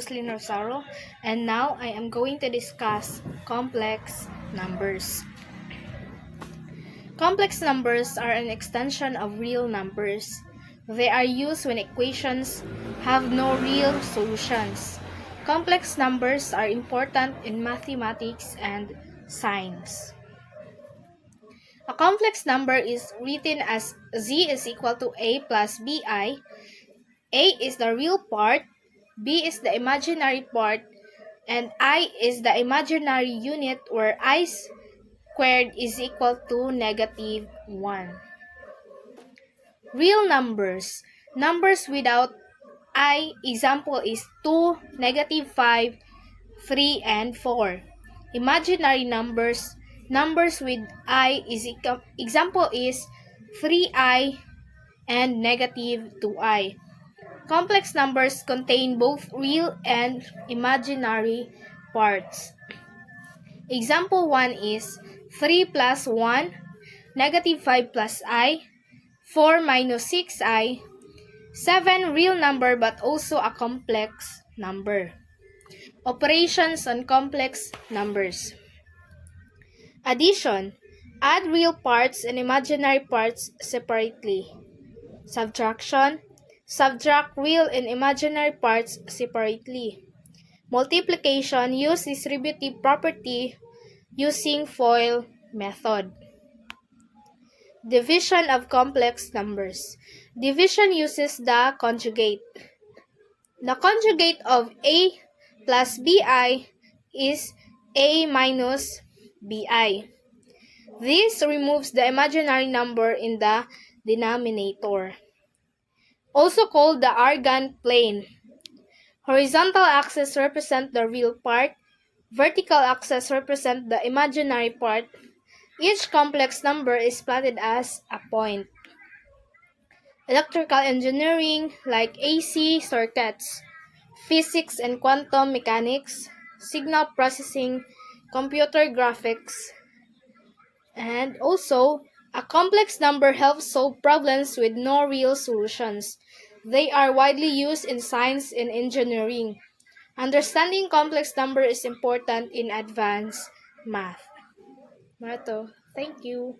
Roslyn Rosaro, and now I am going to discuss complex numbers. Complex numbers are an extension of real numbers. They are used when equations have no real solutions. Complex numbers are important in mathematics and science. A complex number is written as z is equal to a plus bi. A is the real part, b is the imaginary part, and I is the imaginary unit where I squared is equal to negative 1. Real numbers. Numbers without I, example is 2, negative 5, 3, and 4. Imaginary numbers. Numbers with I is example is 3i and negative 2i. Complex numbers contain both real and imaginary parts. Example 1 is 3 plus 1, negative 5 plus I, 4 minus 6i, 7 real number but also a complex number. Operations on complex numbers. Addition. Add real parts and imaginary parts separately. Subtraction. Subtract real and imaginary parts separately. Multiplication. Use distributive property using FOIL method. Division of complex numbers. Division uses the conjugate. The conjugate of a plus bi is a minus bi. This removes the imaginary number in the denominator, also called the Argand plane. Horizontal axis represent the real part, vertical axis represent the imaginary part. Each complex number is plotted as a point. Electrical engineering like AC circuits, physics and quantum mechanics, signal processing, computer graphics, and also a complex number helps solve problems with no real solutions. They are widely used in science and engineering. Understanding complex number is important in advanced math. Thank you.